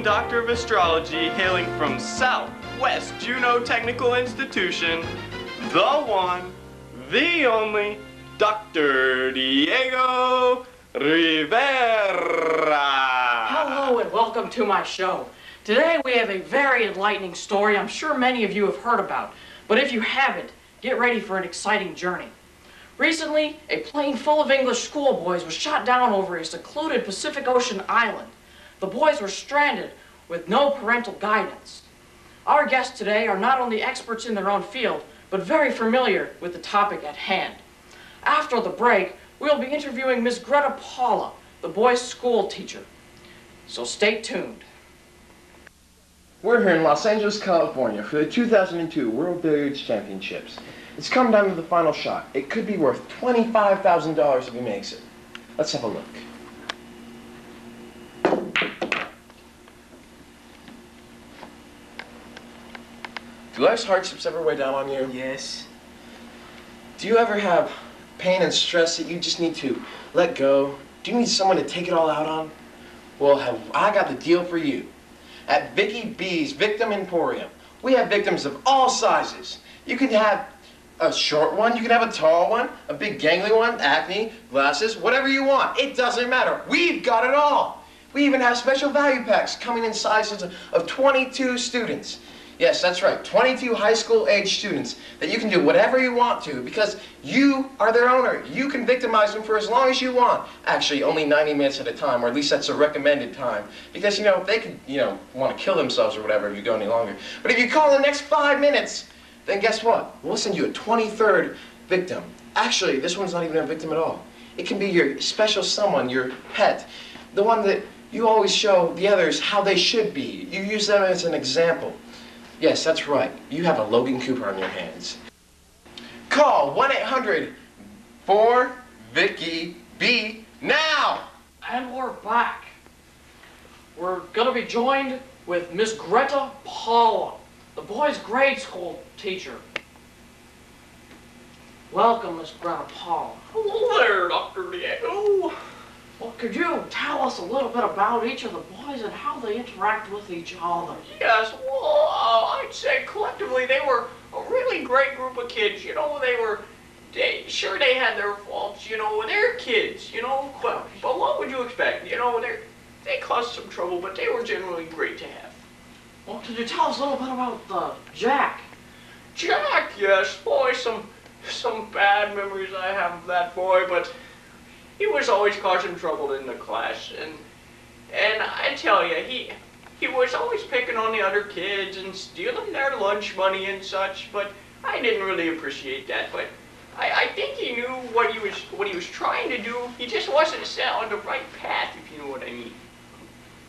Doctor of Astrology hailing from Southwest Juneau Technical Institution, the one, the only, Dr. Diego Rivera. Hello and welcome to my show. Today we have a very enlightening story I'm sure many of you have heard about. But if you haven't, get ready for an exciting journey. Recently, a plane full of English schoolboys was shot down over a secluded Pacific Ocean island. The boys were stranded with no parental guidance. Our guests today are not only experts in their own field, but very familiar with the topic at hand. After the break, we'll be interviewing Miss Greta Paula, the boys' school teacher. So stay tuned. We're here in Los Angeles, California for the 2002 World Billiards Championships. It's come down to the final shot. It could be worth $25,000 if he makes it. Let's have a look. Do life's hardships ever weigh down on you? Yes. Do you ever have pain and stress that you just need to let go? Do you need someone to take it all out on? Well, I got the deal for you. At Vikki B's Victim Emporium, we have victims of all sizes. You can have a short one, you can have a tall one, a big gangly one, acne, glasses, whatever you want. It doesn't matter. We've got it all. We even have special value packs coming in sizes of 22 students. Yes, that's right, 22 high school age students that you can do whatever you want to because you are their owner. You can victimize them for as long as you want. Actually, only 90 minutes at a time, or at least that's a recommended time. Because, they could, want to kill themselves or whatever if you go any longer. But if you call in the next 5 minutes, then guess what? We'll send you a 23rd victim. Actually, this one's not even a victim at all. It can be your special someone, your pet, the one that you always show the others how they should be. You use them as an example. Yes, that's right. You have a Logan Cooper on your hands. Call 1-800-4-VIKKI-B now! And we're back. We're going to be joined with Miss Greta Paula, the boys' grade school teacher. Welcome, Miss Greta Paula. Hello there, Dr. Diego. Well, could you tell us a little bit about each of the boys and how they interact with each other? Yes, well, I'd say collectively they were a really great group of kids. They had their faults, they're kids, but what would you expect? They caused some trouble, but they were generally great to have. Well, could you tell us a little bit about Jack? Jack, yes, boy, some bad memories I have of that boy, but he was always causing trouble in the class, and I tell you, he was always picking on the other kids and stealing their lunch money and such, but I didn't really appreciate that, but I think he knew what he was trying to do. He just wasn't set on the right path, if you know what I mean.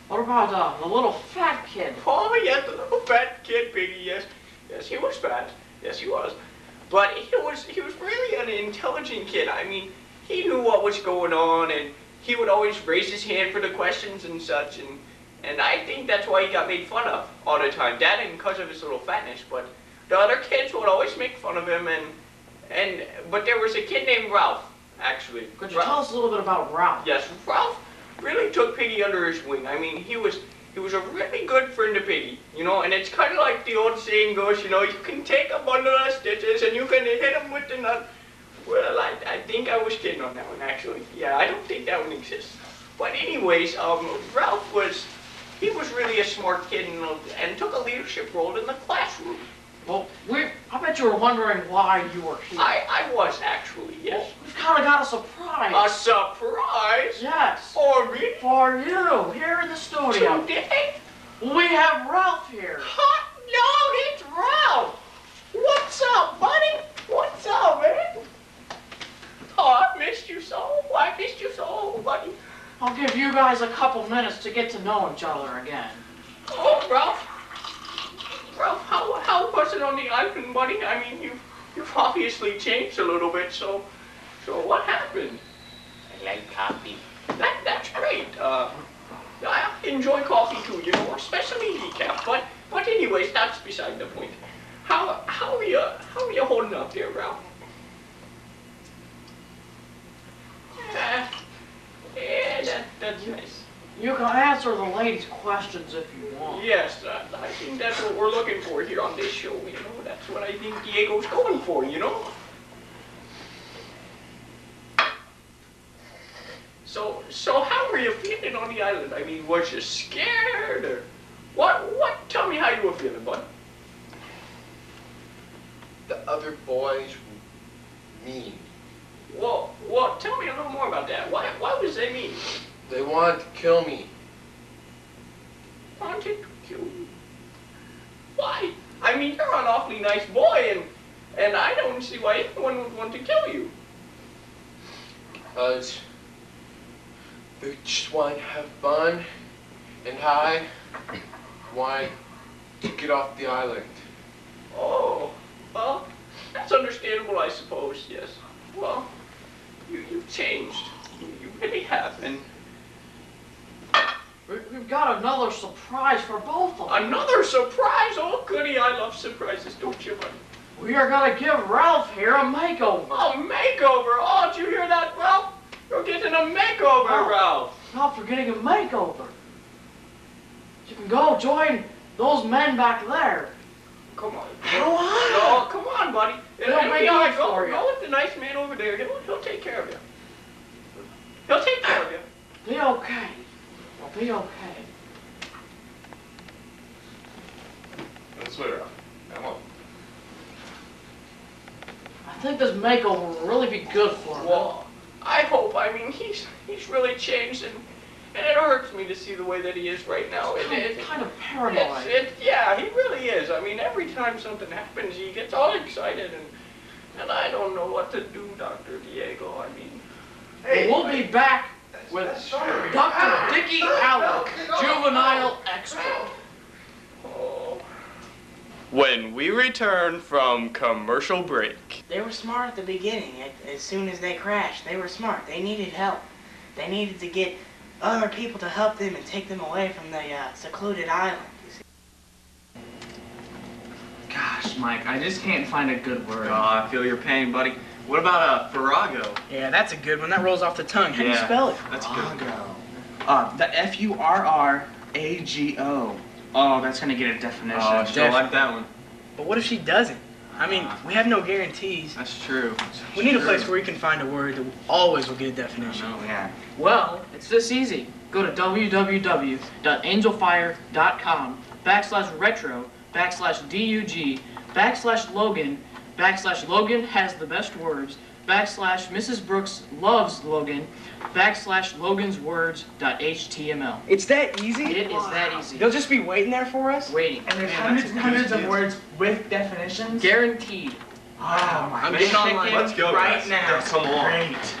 What about the little fat kid? Oh, yes, the little fat kid, Piggy, yes. Yes, he was fat. Yes, he was. But he was really an intelligent kid. I mean, he knew what was going on, and he would always raise his hand for the questions and such, and I think that's why he got made fun of all the time. That and because of his little fatness, but the other kids would always make fun of him, but there was a kid named Ralph, actually. Could you tell us a little bit about Ralph? Yes, Ralph really took Piggy under his wing. I mean, he was a really good friend to Piggy, and it's kind of like the old saying goes, you can take a bundle of stitches and you can hit them with the nut. Well, I think I was kidding on that one, actually. Yeah, I don't think that one exists. But anyways, Ralph was really a smart kid and took a leadership role in the classroom. Well, I bet you were wondering why you were here. I was, actually, yes. Well, we've kind of got a surprise. A surprise? Yes. For me? For you, here in the studio. Today? We have Ralph here. Hot dog, it's Ralph! What's up, buddy? What's up, man? Oh, I missed you so, buddy. I'll give you guys a couple minutes to get to know each other again. Oh, Ralph, how was it on the island, buddy? I mean, you've obviously changed a little bit, so what happened? I like coffee. That's great. I enjoy coffee too, especially decaf. But anyways, that's beside the point. How are you holding up there, Ralph? Yeah, that's nice. You can answer the ladies' questions if you want. Yes, I think that's what we're looking for here on this show, you know. That's what I think Diego's going for, you know. So how were you feeling on the island? I mean, was you scared or what? Tell me how you were feeling, bud. The other boys were mean. Well, tell me a little more about that. Why was they mean? They wanted to kill me. Wanted to kill you? Why? I mean, you're an awfully nice boy, and I don't see why anyone would want to kill you. Because they just want to have fun, and I want to get off the island. Oh, well, that's understandable, I suppose, yes. Well, you've changed. You really have, and... We've got another surprise for both of them. Another surprise? Oh, goody, I love surprises, don't you, buddy? We are going to give Ralph here a makeover. A makeover? Oh, did you hear that, Ralph? You're getting a makeover, Oh. Ralph. Ralph, you're getting a makeover. You can go join those men back there. Come on. Come on. No, come on, buddy. They'll make it for you. Go with the nice man over there. He'll take care of you. He'll take care of you. Be okay. You'll be okay. This way, Ralph. Come on. I think this makeover will really be good for him. Well, I hope. I mean, he's really changed, and it hurts me to see the way that he is right now. Kind of paranoid. Yeah, he really is. I mean, every time something happens, he gets all excited, and I don't know what to do, Dr. Diego. I mean, We'll be back with Dr. Vikki Allen, juvenile expert. oh. When we return from commercial break. They were smart at the beginning. As soon as they crashed, they were smart. They needed help. They needed to get other people to help them and take them away from the secluded island. You see? Gosh, Mike, I just can't find a good word. Oh, I feel your pain, buddy. What about Farrago? Yeah, that's a good one. That rolls off the tongue. How do you Yeah. spell it? That's good. The F-U-R-R-A-G-O. Oh, that's gonna get a definition. Oh, I sure like that one. But what if she doesn't? I mean, we have no guarantees. That's true. We need a place where we can find a word that always will get a definition. No. Yeah. Well, it's this easy. Go to www.angelfire.com/retro/DUG/Logan has the best words /Mrs. Brooks loves Logan /LogansWords.html. It's that easy? It is that easy. They'll just be waiting there for us? Waiting. And there's hundreds and hundreds of words with definitions. Guaranteed. Oh, my I'm goodness. getting online Let's go, right guys. now. Yeah, come on. Great.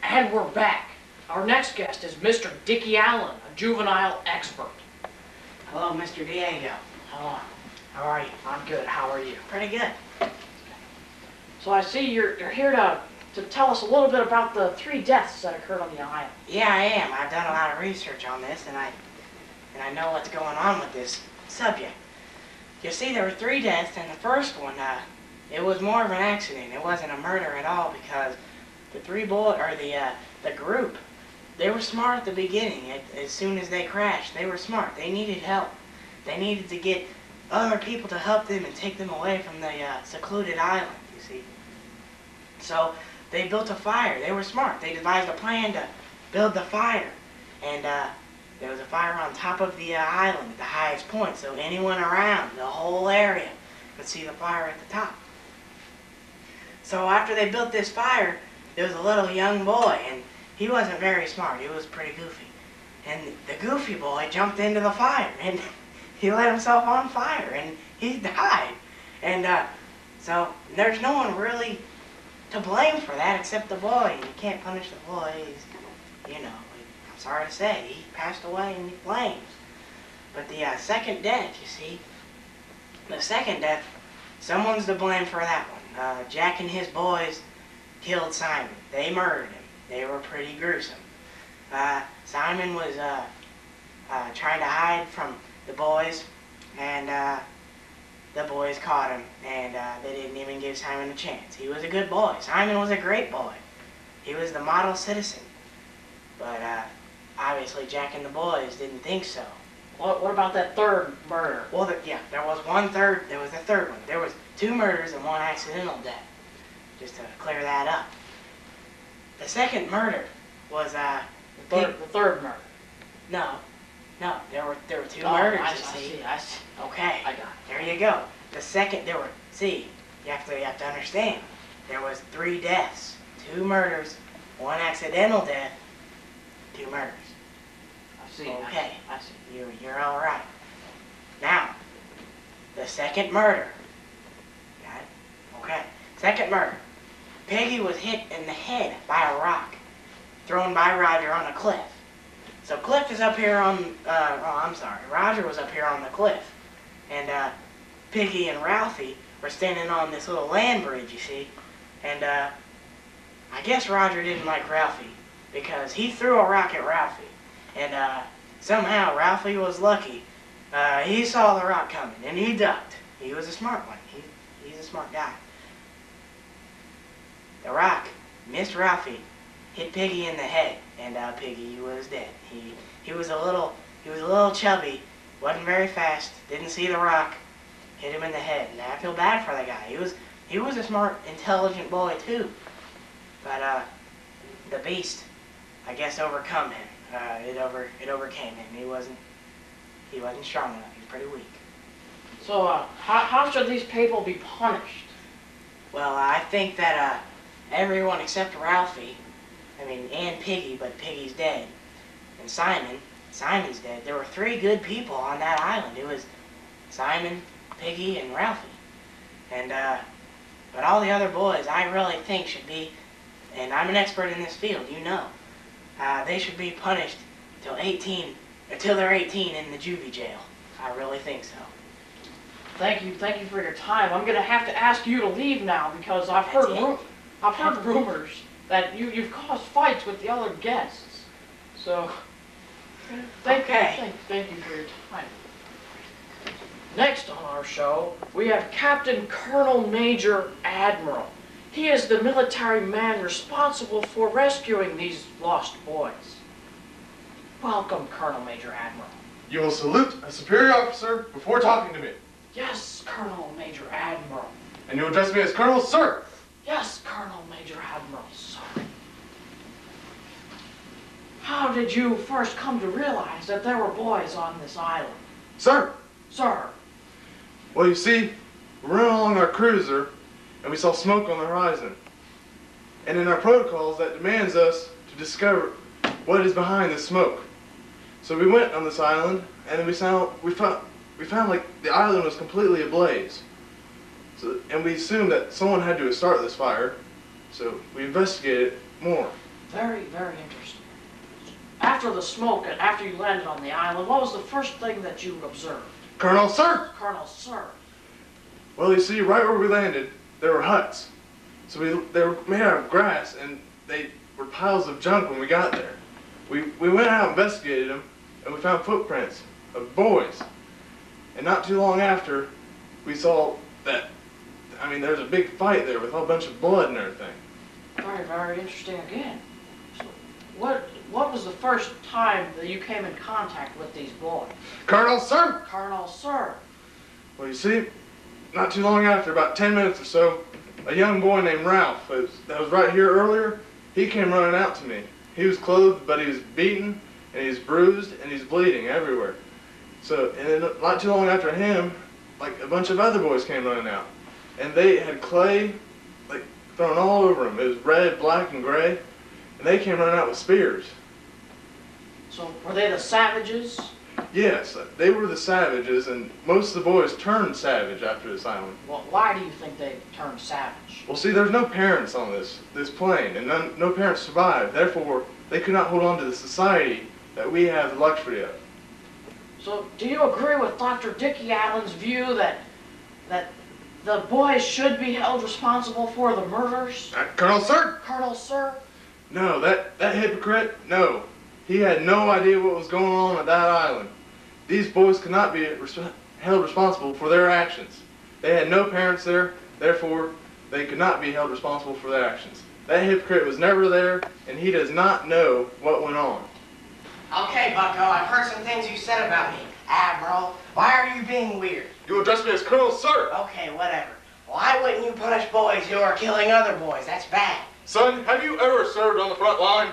And we're back. Our next guest is Mr. Dickie Allen, a juvenile expert. Hello, Mr. Diego. Hello. How are you? I'm good. How are you? Pretty good. So I see you're here to tell us a little bit about the 3 deaths that occurred on the island. Yeah, I am. I've done a lot of research on this, and I know what's going on with this subject. You see, there were 3 deaths, and the first one, it was more of an accident. It wasn't a murder at all because the the group, they were smart at the beginning. As soon as they crashed, they were smart. They needed help. They needed to get other people to help them and take them away from the secluded island, you see. So they built a fire. They were smart. They devised a plan to build the fire. And there was a fire on top of the island at the highest point, so anyone around the whole area could see the fire at the top. So after they built this fire, there was a little young boy, and he wasn't very smart. He was pretty goofy. And the goofy boy jumped into the fire, and he lit himself on fire, and he died. And so there's no one really to blame for that except the boy. And you can't punish the boy. He's, you know, I'm sorry to say, he passed away in flames. But the second death, you see, the second death, someone's to blame for that one. Jack and his boys killed Simon. They murdered him. They were pretty gruesome. Simon was trying to hide from the boys, and the boys caught him, and they didn't even give Simon a chance. He was a good boy. Simon was a great boy. He was the model citizen. But obviously Jack and the boys didn't think so. What about that third murder? Well, yeah, there was a third one. There was 2 murders and 1 accidental death. Just to clear that up. The second murder was The third murder. No, there were 2 Oh, murders. I You see. Okay, I got it. there you go. The second, you have to understand. There was 3 deaths, 2 murders, 1 accidental death, 2 murders. I see. Okay. I see. You're all right. Now, the second murder. Got it? Okay. Second murder. Peggy was hit in the head by a rock thrown by Roger on a cliff. So Cliff is up here on, Roger was up here on the cliff. And Piggy and Ralphie were standing on this little land bridge, you see. And I guess Roger didn't like Ralphie because he threw a rock at Ralphie. And somehow Ralphie was lucky. He saw the rock coming and he ducked. He was a smart one. He's a smart guy. The rock missed Ralphie, hit Piggy in the head, and Piggy was dead. He was a little chubby, wasn't very fast, didn't see the rock, hit him in the head. And I feel bad for the guy. He was a smart, intelligent boy too. But the beast, I guess, overcome him. It overcame him. He wasn't strong enough. He was pretty weak. So how should these people be punished? Well, I think that everyone except Ralphie, and Piggy, but Piggy's dead, and Simon's dead. There were 3 good people on that island. It was Simon, Piggy, and Ralphie. And but all the other boys, I really think should be, and I'm an expert in this field, you know, they should be punished till they're 18 in the juvie jail. I really think so. Thank you for your time. I'm gonna have to ask you to leave now because I've heard rumors that you've caused fights with the other guests. So thank you for your time. Next on our show, we have Captain Colonel Major Admiral. He is the military man responsible for rescuing these lost boys. Welcome, Colonel Major Admiral. You will salute a superior officer before talking to me. Yes, Colonel Major Admiral. And you address me as Colonel, sir. Yes, Colonel Major Admiral, sir. How did you first come to realize that there were boys on this island? Sir. Sir. Well, you see, we're running along our cruiser, and we saw smoke on the horizon. And in our protocols, that demands us to discover what is behind the smoke. So we went on this island, and then we found like the island was completely ablaze. And we assumed that someone had to have started this fire, so we investigated more. Very, very interesting. After the smoke and after you landed on the island, what was the first thing that you observed? Colonel, sir! Colonel, sir. Well, you see, right where we landed, there were huts. So they were made out of grass, and they were piles of junk when we got there. We went out and investigated them, and we found footprints of boys. And not too long after, we saw that, there's a big fight there with a whole bunch of blood and everything. Very, very interesting again. So what was the first time that you came in contact with these boys? Colonel, sir! Colonel, sir. Well, you see, not too long after, about 10 minutes or so, a young boy named Ralph, that was right here earlier, he came running out to me. He was clothed, but he was beaten, and he's bruised, and he's bleeding everywhere. So, and then not too long after him, like a bunch of other boys came running out. And they had clay, like, thrown all over them. It was red, black, and gray. And they came running out with spears. So, were they the savages? Yes, they were the savages, and most of the boys turned savage after this island. Well, why do you think they turned savage? Well, see, there's no parents on this plane, and no parents survived. Therefore, they could not hold on to the society that we have the luxury of. So, do you agree with Dr. Dickie Allen's view that the boys should be held responsible for the murders? Colonel, sir? Colonel, sir? No, that hypocrite, no. He had no idea what was going on at that island. These boys could not be held responsible for their actions. They had no parents there, therefore, they could not be held responsible for their actions. That hypocrite was never there, and he does not know what went on. Okay, Bucko, I've heard some things you said about me. Admiral, why are you being weird? You address me as Colonel Sir. Okay, whatever. Why wouldn't you punish boys who are killing other boys? That's bad. Son, have you ever served on the front line?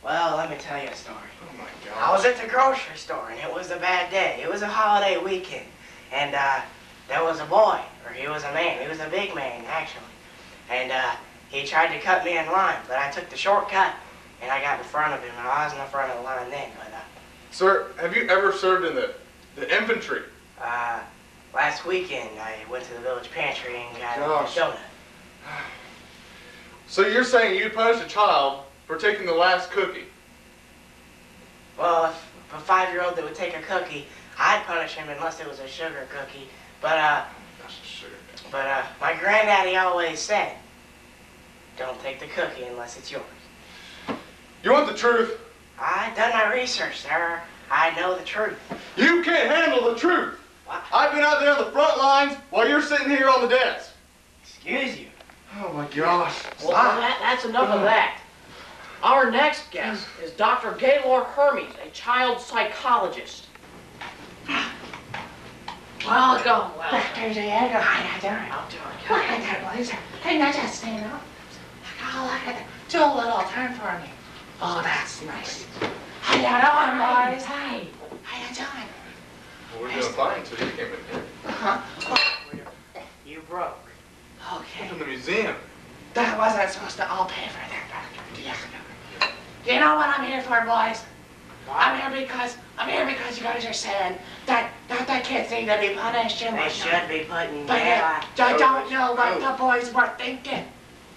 Well, let me tell you a story. Oh my I was at the grocery store, and it was a bad day. It was a holiday weekend, and there was a boy, or he was a man. He was a big man, actually. And he tried to cut me in line, but I took the shortcut, and I got in front of him, and I was in the front of the line then. But Sir, have you ever served in the infantry? last weekend, I went to the village pantry and got Gosh. a donut. So you're saying you punished a child for taking the last cookie? Well, if a 5-year-old that would take a cookie, I'd punish him unless it was a sugar cookie. But That's a sugar. my granddaddy always said, don't take the cookie unless it's yours. You want the truth? I've done my research, sir. I know the truth. You can't handle the truth. What? I've been out there on the front lines while you're sitting here on the desk. Excuse you. Oh my gosh. Well, that's enough of that. Our next guest is Dr. Gaylord Hermes, a child psychologist. Welcome. Dr. Diego, how you doing? How do Look at that blazer. Hey, now just stand up. Oh, look at that. Do a little turn for me. Oh, that's nice. How you doing, boys? Hey. How you doing? Well, we're doing fine until you came in here. Uh-huh. You broke. Okay. From the museum. That wasn't supposed to all pay for that, Dr. Diego. You know what I'm here for, boys? I'm here because you guys are saying that the kids need to be punished and they should be put in jail. I don't know what the boys were thinking.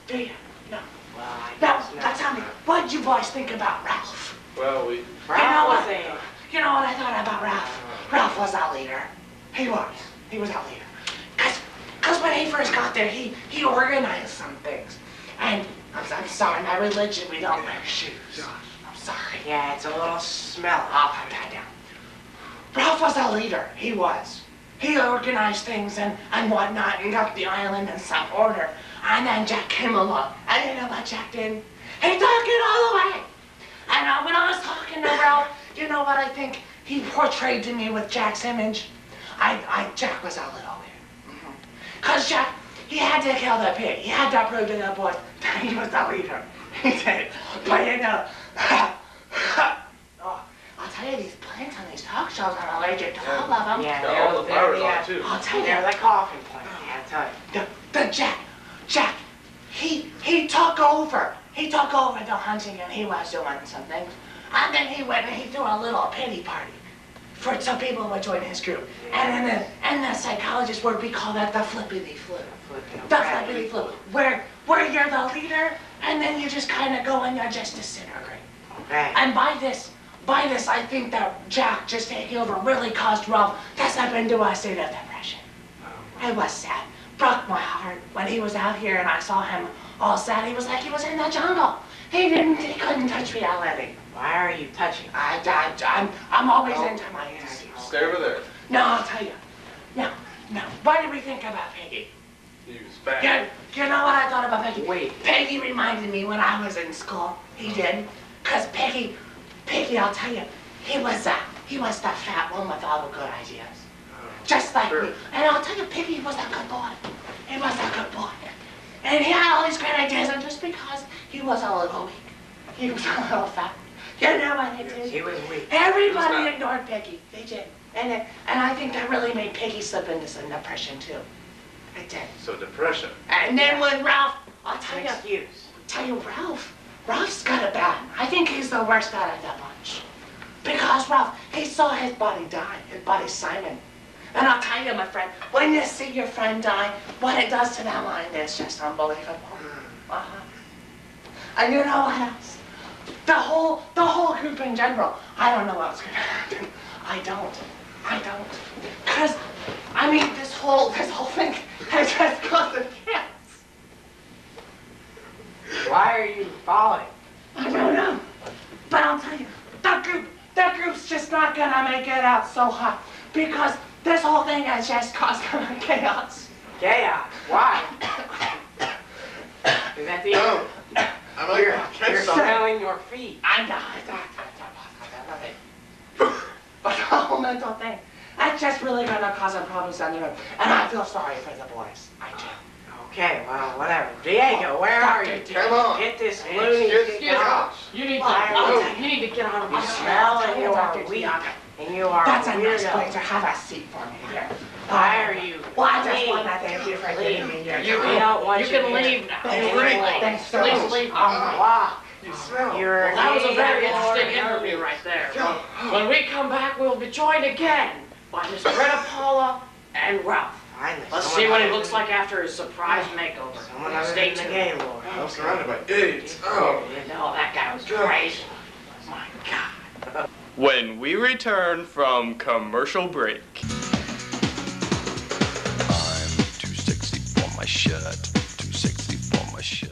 Do you? No. Well, now tell me, what did you boys think about Ralph? Well, we... You know what I thought about Ralph? Ralph was our leader. He was our leader. Cause when he first got there, he organized some things. And I'm sorry, my religion, we don't wear shoes. I'm sorry. Yeah, it's a little smelly. I'll put that down. Ralph was our leader. He was. He organized things and whatnot and got the island in some order. And then Jack came along. And you know what Jack did? He took it all away. And when I was talking to Ralph, you know what I think he portrayed to me with Jack's image? Jack was a little weird. Cause Jack, he had to kill the pig. He had to prove to the boys that he was the leader. He did. But you know, oh, I'll tell you, these plants on these talk shows, I'm allergic to all of them. Yeah, all the flowers on it, too. I'll tell you, they're like coughing plants. Yeah, I'll tell you. The Jack, he took over. He took over the hunting and he was doing some things. And then he went and he threw a little pity party for some people would join his group. And the psychologist word, we call that the flippity-flip. The flippity-flip. Where you're the leader and then you just kind of go and you just disintegrate. Okay. And by this, I think that Jack just taking over really caused Ralph to slip into a state of depression. It was sad. Broke my heart when he was out here and I saw him all sad. He was like he was in the jungle. He couldn't touch reality. Why are you touching? I'm always into my interviews. Stay over there. No, I'll tell you. No. What did we think about Peggy? He was bad. You know what I thought about Peggy? Wait. Peggy reminded me when I was in school. He did. Cause Peggy, I'll tell you, he was the fat one with all the good ideas. Just like me. And I'll tell you, Piggy was a good boy. He was a good boy. And he had all these great ideas, and just because he was a little weak, he was a little fat. You know what it did? He was weak. Everybody ignored Piggy. They did. And I think that really made Piggy slip into some depression, too. It did. So depression. And then when Ralph, I'll tell you, Ralph's got it bad. I think he's the worst out of that bunch. Because Ralph, he saw his buddy die, his buddy Simon. And I'll tell you, my friend, when you see your friend die, what it does to that mind is just unbelievable. And you know what else? The whole group in general, I don't know what's gonna happen. I don't. Cause, I mean, this whole thing has just gone to chaos. Why are you falling? I don't know. But I'll tell you, the group's just not gonna make it out so hot. Because this whole thing has just caused chaos. Chaos? Why? Is that the your feet. I know. But the whole mental thing, that's just really gonna cause some problems down the road. And I feel sorry for the boys. I do. Okay, well, whatever. Diego, where are you? Come on. Get this loony Excuse out. me. You need to get out of You my smell and you are weak. And you are That's a nice weirdo. place to have a seat for me here. Why are you? Well, I just Leave. want to thank you for giving me your You We don't want you you can here. leave now. Thanks so Please much. leave. Walk. You smell. You're That was a very gay. interesting interview right there. When we come back, we'll be joined again by Miss Greta, Paula, and Ralph. Finally, Let's someone see what he other looks than- like after his surprise makeover. Someone other Stay than the tuned. gay lord. I'm surrounded by idiots. Oh. You know, that guy was crazy. My God. When we return from commercial break. I'm too sexy for my shirt. Too sexy for my shirt.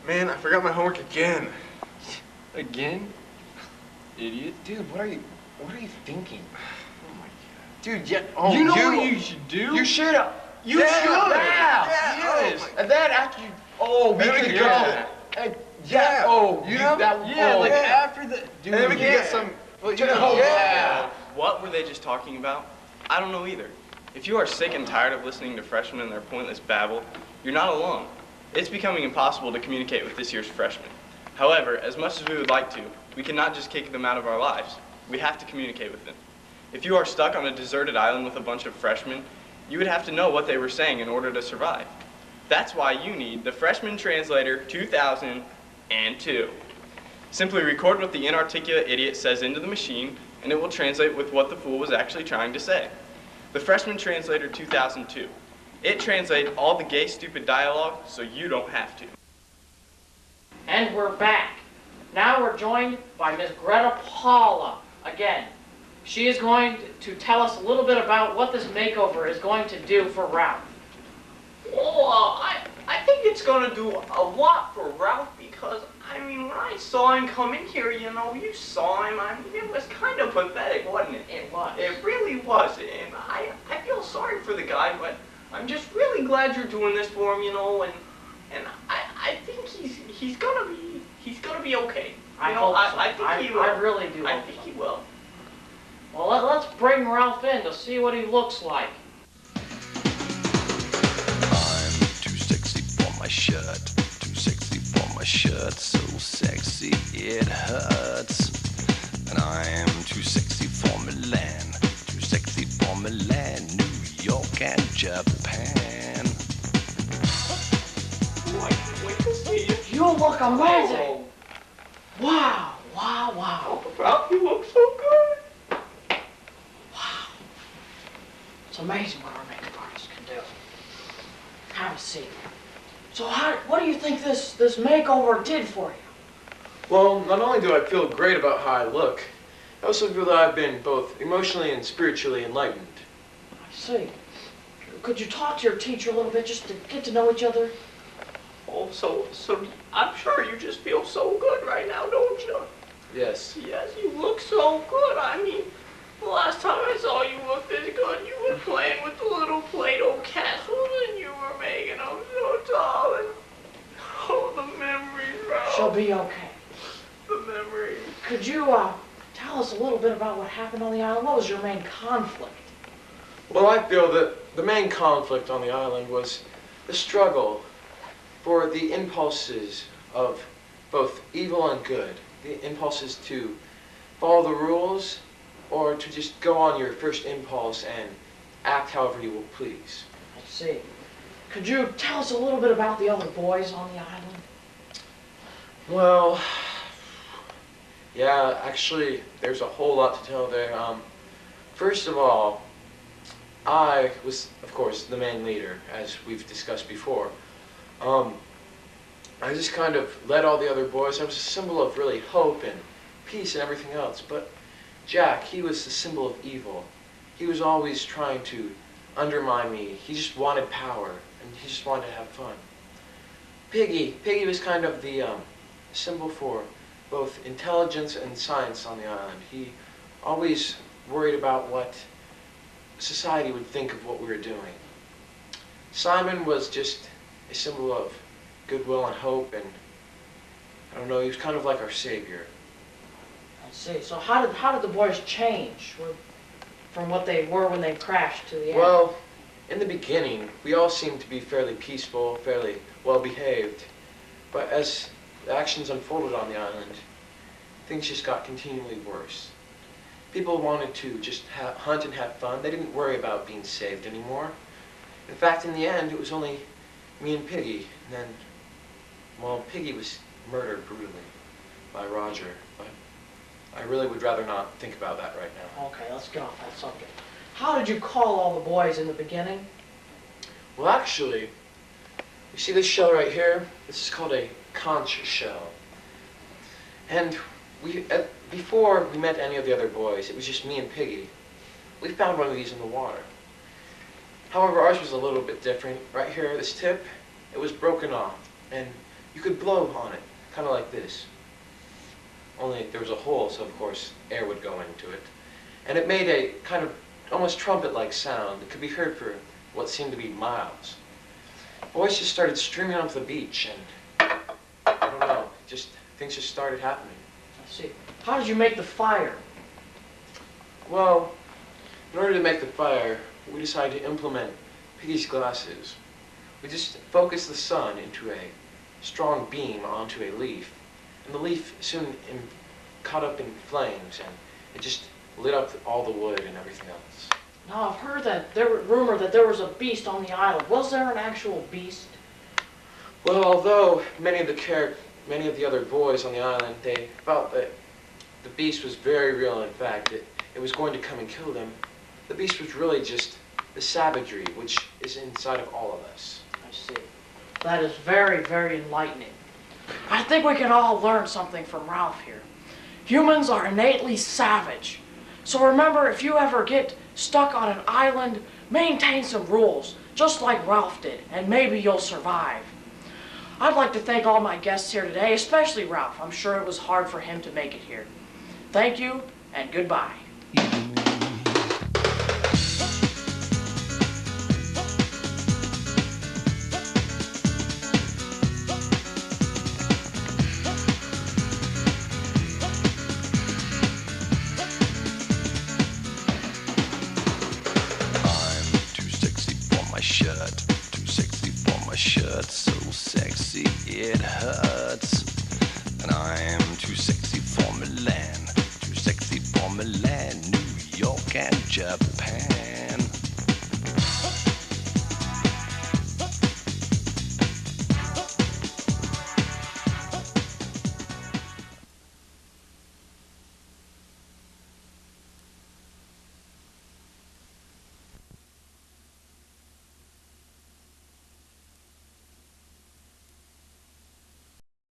Man, I forgot my homework again. Again? Idiot. Dude, what are you thinking? Dude, yeah. Oh, You know what you should do? You should have. You should. Yeah. Yes. And then after you. Oh, we Then we could could go. go. Yeah. Oh, You know? Yeah, like yeah. after the. Dude, And then we can get some. Well, you know, Yeah. What were they just talking about? I don't know either. If you are sick and tired of listening to freshmen and their pointless babble, you're not alone. It's becoming impossible to communicate with this year's freshmen. However, as much as we would like to, we cannot just kick them out of our lives. We have to communicate with them. If you are stuck on a deserted island with a bunch of freshmen, you would have to know what they were saying in order to survive. That's why you need the Freshman Translator 2002. Simply record what the inarticulate idiot says into the machine, and it will translate with what the fool was actually trying to say. The Freshman Translator 2002. It translates all the gay, stupid dialogue so you don't have to. And we're back. Now we're joined by Miss Greta Paula again. She is going to tell us a little bit about what this makeover is going to do for Ralph. Well, I think it's gonna do a lot for Ralph because, I mean, when I saw him come in here, you know, you saw him, I mean, it was kind of pathetic, wasn't it? It was. It really was, and I feel sorry for the guy, but I'm just really glad you're doing this for him, you know, and I think he's gonna be okay. I You know, hope so. I think he will. I really do I hope think so. he will. Well, let's bring Ralph in to see what he looks like. I'm too sexy for my shirt. Too sexy for my shirt. So sexy it hurts. And I'm too sexy for Milan. Too sexy for Milan, New York and Japan. Wait to see you. You look amazing. Wow, wow, wow. Ralph, you look so good. Wow. It's amazing what our makeup artist can do. Have a seat. So what do you think this makeover did for you? Well, not only do I feel great about how I look, I also feel that I've been both emotionally and spiritually enlightened. I see. Could you talk to your teacher a little bit just to get to know each other? Oh, so I'm sure you just feel so good right now, don't you? Yes. Yes, you look so good. I mean, the last time I saw you look this good, you were playing with the little Play-Doh castles and you were making them so tall. And oh, the memories, Ralph. She'll be okay. The memories. Could you tell us a little bit about what happened on the island? What was your main conflict? Well, I feel that the main conflict on the island was the struggle for the impulses of both evil and good. The impulses to follow the rules or to just go on your first impulse and act however you will please. I see. Could you tell us a little bit about the other boys on the island? Well, yeah, actually, there's a whole lot to tell there. First of all, I was, of course, the main leader, as we've discussed before. I just kind of led all the other boys. I was a symbol of really hope and peace and everything else. But Jack, he was the symbol of evil. He was always trying to undermine me. He just wanted power, and he just wanted to have fun. Piggy was kind of the symbol for both intelligence and science on the island. He always worried about what society would think of what we were doing. Simon was just a symbol of goodwill and hope, and I don't know, he was kind of like our savior. I see. So how did the boys change from what they were when they crashed to the end? Well, in the beginning, we all seemed to be fairly peaceful, fairly well-behaved. But as the actions unfolded on the island, things just got continually worse. People wanted to just hunt and have fun. They didn't worry about being saved anymore. In fact, in the end, it was only me and Piggy. And then, well, Piggy was murdered brutally by Roger. But I really would rather not think about that right now. Okay, let's get off that subject. How did you call all the boys in the beginning? Well, actually, you see this shell right here? This is called a conch shell. And before we met any of the other boys, it was just me and Piggy. We found one of these in the water. However, ours was a little bit different. Right here, this tip, it was broken off, and you could blow on it, kind of like this. Only there was a hole, so of course air would go into it. And it made a kind of almost trumpet-like sound that could be heard for what seemed to be miles. Boys just started streaming off the beach, and I don't know, things just started happening. I see. How did you make the fire? Well, in order to make the fire, we decided to implement Piggy's glasses. We just focused the sun into a strong beam onto a leaf, and the leaf soon caught up in flames, and it just lit up all the wood and everything else. Now, I've heard that there were rumor that there was a beast on the island. Was there an actual beast? Well, although many of the other boys on the island, they felt that the beast was very real. In fact, it was going to come and kill them. The beast was really just the savagery which is inside of all of us. I see. That is very, very enlightening. I think we can all learn something from Ralph here. Humans are innately savage. So remember, if you ever get stuck on an island, maintain some rules, just like Ralph did, and maybe you'll survive. I'd like to thank all my guests here today, especially Ralph. I'm sure it was hard for him to make it here. Thank you, and goodbye. So sexy it hurts. And I'm too sexy for Milan, too sexy for Milan, New York and Japan.